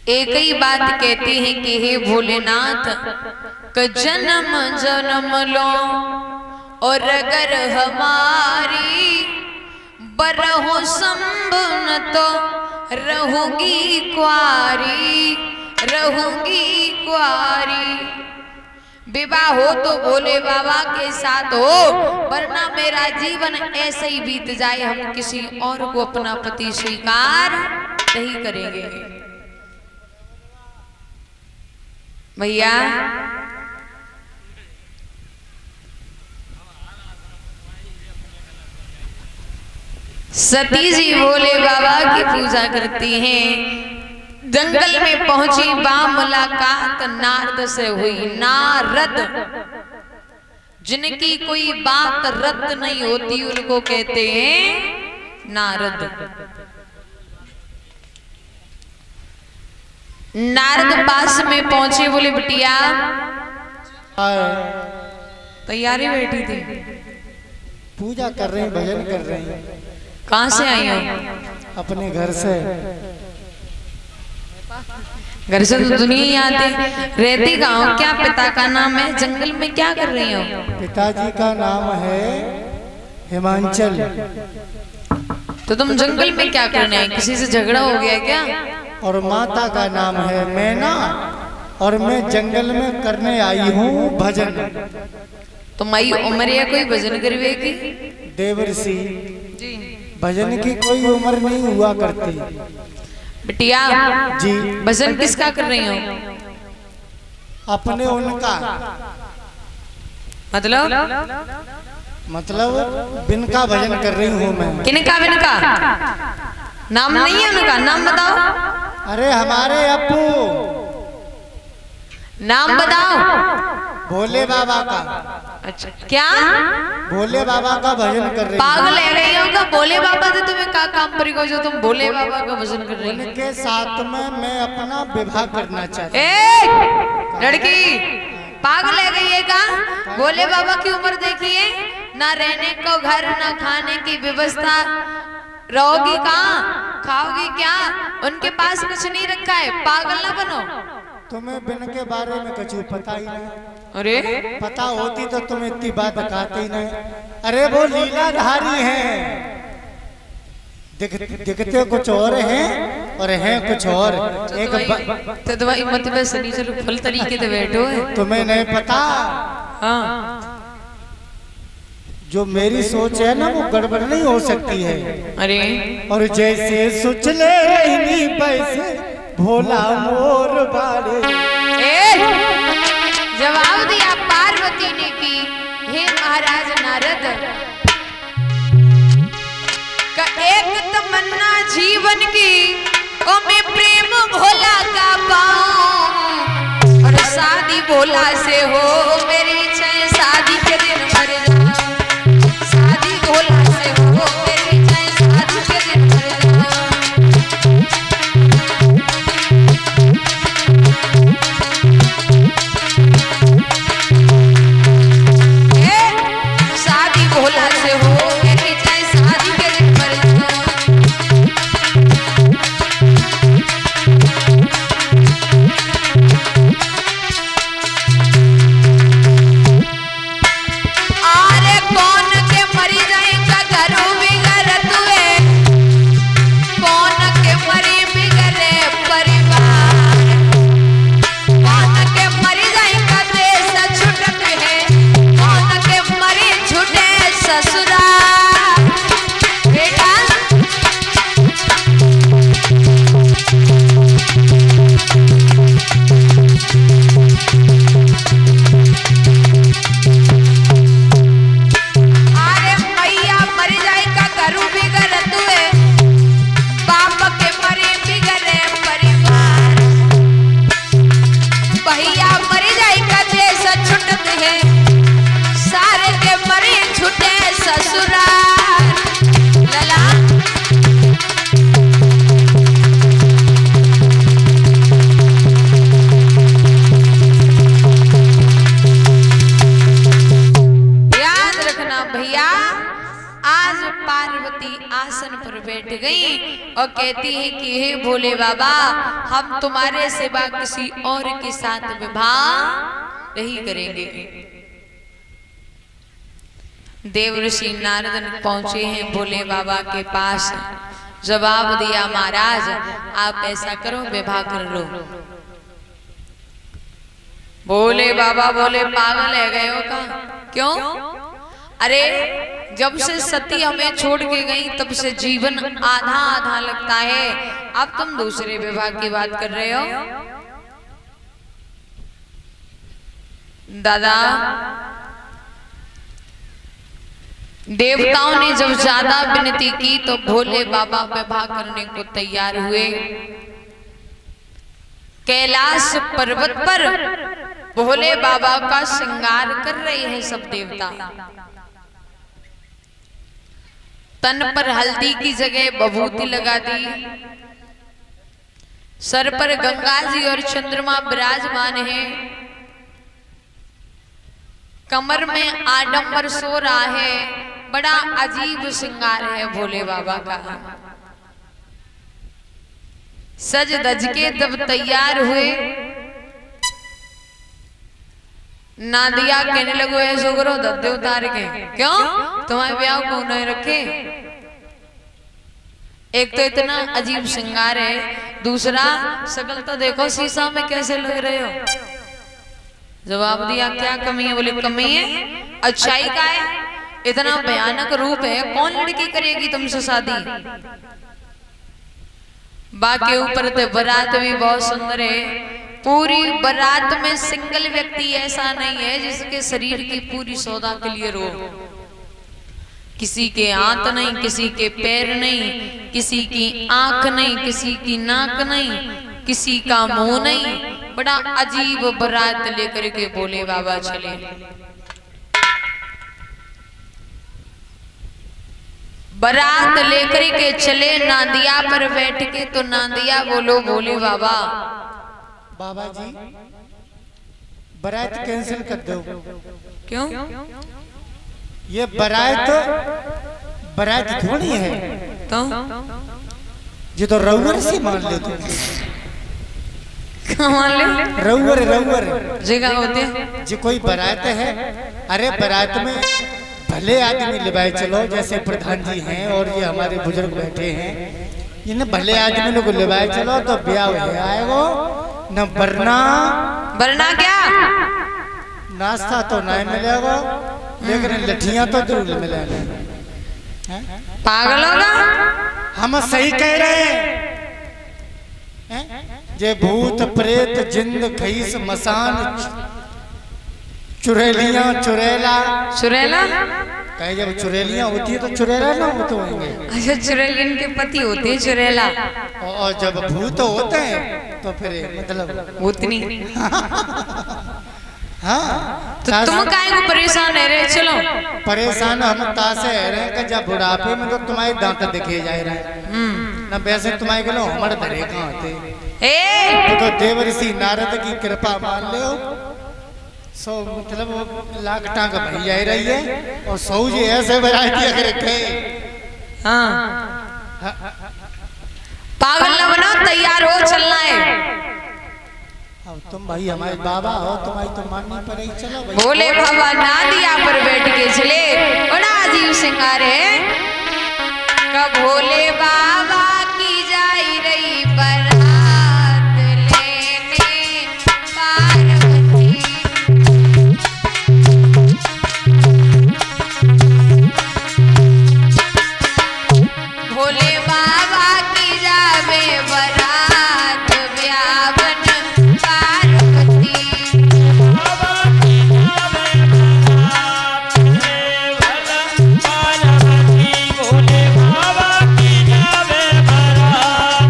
एक ही बात कहती है कि हे भोलेनाथ क जन्म जन्म लो और अगर हमारी बरहो संभन तो रहूंगी कुआरी, रहूंगी कुआरी। विवाह हो तो भोले बाबा के साथ हो, वरना मेरा जीवन ऐसे ही बीत जाए, हम किसी और को अपना पति स्वीकार नहीं करेंगे। भैया सती जी भोले बाबा की पूजा करती हैं। जंगल में पहुंची मुलाकात नारद से हुई। नारद जिनकी कोई बात रद्द नहीं होती उनको कहते हैं नारद। नारद पास में पहुंचे, बोले बिटिया तैयारी बैठी थी, पूजा कर रहे हैं, भजन कर रहे हैं। कहाँ से आई हो? अपने घर से। घर से तो दुनिया ही आती, रहती कहाँ हो? क्या पिता का नाम है? जंगल में क्या कर रही हो? पिताजी का नाम है हिमांचल। तो तुम जंगल में क्या करने आई? किसी से झगड़ा हो गया क्या? और माता का नाम है मैना, और मैं जंगल में करने आई हूँ भजन। तो माई उम्र है कोई भजन करवे की? देवर्षि जी, भजन की कोई उम्र नहीं हुआ करती। बिटिया जी, भजन किसका कर रही हो? अपने उनका मतलब बिनका भजन कर रही हूँ मैं। किनका? बिनका नाम नहीं है उनका, नाम बताओ। अरे हमारे अपू, नाम बताओ। भोले बाबा का। अच्छा, क्या भोले बाबा का भजन कर रही हूँ। पागल है रही हो क्या? भोले बाबा से तुम्हें क्या काम पर जो तुम भोले बाबा का भजन कर रही हो? उनके साथ में मैं अपना विवाह करना चाहती हूँ। लड़की पागल है गई है क्या? भोले बाबा की उम्र देखिए, ना रहने को घर, ना खाने की व्यवस्था, रहोगी कहाँ, खाओगी क्या? उनके पास कुछ नहीं रखा है, पागल ना बनो। तुम्हें बिन के बारे में कुछ पता ही नहीं। अरे पता होती तो तुम इतनी बात कहते ही नहीं। अरे वो लीलाधारी हैं, दिखते कुछ और हैं और हैं कुछ और। तो दवाई मत बस नहीं, चलो फल तरीके से बैठो है। तुम्हें नहीं पता? हाँ, जो मेरी सोच है ना वो गड़बड़ नहीं हो सकती है। अरे और जैसे सोच ले रही पैसे भोला मोर बारे। जवाब दिया पार्वती ने कि हे महाराज नारद, का एक तमन्ना जीवन की, ओ मैं प्रेम भोला का पाऊं, और शादी भोला से हो, मेरी इच्छा है शादी के दिन मर जाऊं। शादी भोला से हो, मेरी इच्छा है शादी के दिन मर जाऊं। शादी भोला से हो, मेरी चाहे शादी के दिन मर जाऊं। अरे कौन के मरी जाएगा घरों बिगड़ तुए, कौन के मरी बिगड़े परिवार, कौन के मरी जाएगा देश छुटक है, कौन के मरी छूटे ससुराल। बेटा अरे मैया मर जाएगा घरू बिगड़ तुए, बाप के मरे बिगड़े परिवार, भैया मर जाएगा देश छुटत है, सारे के मरे छुटे ससुराल। लला भैया आज पार्वती आसन पर बैठ गई और कहती है कि हे भोले बाबा, हम तुम्हारे सिवा किसी और के साथ विवाह नहीं करेंगे। देवर्षि नारद पहुंचे हैं भोले बाबा के पास। जवाब दिया, महाराज आप ऐसा करो, विवाह कर लो। भोले बाबा बोले, पागल है गए हो का? क्यों? अरे जब से सती हमें छोड़ के गई तब से जीवन आधा आधा लगता है, अब तुम दूसरे विवाह की बात कर रहे हो। दादा, देवताओं ने जब ज्यादा विनती की तो भोले बाबा विवाह करने को तैयार हुए। कैलाश पर्वत पर भोले बाबा का श्रृंगार कर रहे हैं सब देवता। तन पर हल्दी की जगह बभूति लगा दी, सर पर गंगा जी और चंद्रमा विराजमान है, कमर में आडंबर सो रहा है। बड़ा अजीब श्रृंगार है भोले बाबा का। सज धज के जब तैयार हुए, नादिया कहने लगो, ऐसो करो दद्दे उतार के। क्यों? तुम्हारे ब्याह को नहीं रखे। एक तो इतना अजीब श्रृंगार है, दूसरा शकल तो देखो शीशा में कैसे लग रहे हो। जवाब दिया, क्या कमी है? बोले कमी है, अच्छाई का है। इतना भयानक रूप है, कौन लड़की करेगी तुमसे शादी? बाकी ऊपर तो बारात भी बहुत सुंदर है। पूरी बारात में सिंगल व्यक्ति ऐसा नहीं है जिसके शरीर की पूरी सौदा क्लियर हो। किसी के हाथ नहीं, किसी के पैर नहीं, किसी की आंख नहीं, किसी की नाक नहीं, किसी का मुंह नहीं। बड़ा अजीब बारात लेकर के भोले बाबा चले। बारात लेकर के चले, नांदिया पर बैठ के। तो नांदिया बोलो, भोले बाबा। बाबा जी, बारात कैंसिल कर दो। क्यों? ये बारात थोड़ी है। तो ये तो रउअर से मान लो तुम। मान लो रउअर जगह होते हैं जी। कोई बारात है, अरे बारात में भले आदमी लिबाए चलो, जैसे प्रधान जी हैं और ये हमारे बुजुर्ग बैठे हैं, इन्हें भले आदमी लोग लिबाए चलो तो ब्याह हो आएगो न। बरना क्या? नाश्ता तो नहीं मिलेगा, लेकिन लठियां तो जरूर मिलेगा। पागल होगा? हम सही कह रहे हैं। जे भूत प्रेत जिंद खईस मसान चुड़ैलियां चुड़ैला कहे, जब चुड़ैलियां होती है तो चुड़ैला ना होते होंगे। अच्छा, चुड़ैलियन के पति होते हैं चुड़ैला, और जब भूत होते हैं तो फिर मतलब भूतनी। हाँ, तो तुम काहे को परेशान है रे? चलो परेशान हम तासे है रहे कि जब बुढ़ापे में तो तुम्हारे दांत दिखे जाए रहे ना, वैसे तुम्हारे के लो हमारे धरे कहाँ थे। तो देवर्षि नारद की कृपा मान लो, सो मतलब लाख टांग भरी जा रही है और सौ जी ऐसे वैरायटी अगर रखे। पागल न बनो, तैयार हो, चलना है। अब तुम भाई हमारे बाबा हो, तुम्हारी तो माननी पड़ेगी। चलो भाई। भोले बाबा नादिया पर बैठ के चले। बड़ा अजीब श्रृंगार है। कब भोले बाबा की जाई रही बारात लेने पार्वती। भोले बाबा की जावे बारात ब्यावन पार्वती। भोले बाबा की जावे बारात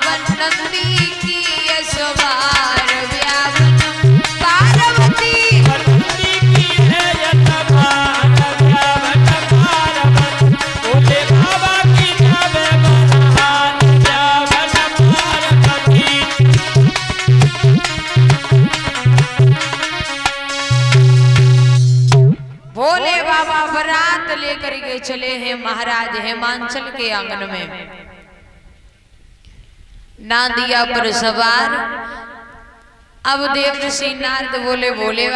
ब्यावन नंदी की सवार ब्यावन पार्वती भोले बाबा बारात लेकर के चले हैं महाराज हेमांचल के आंगन में। नांदिया पर सवार अब देव ऋषि नारद बोले भोले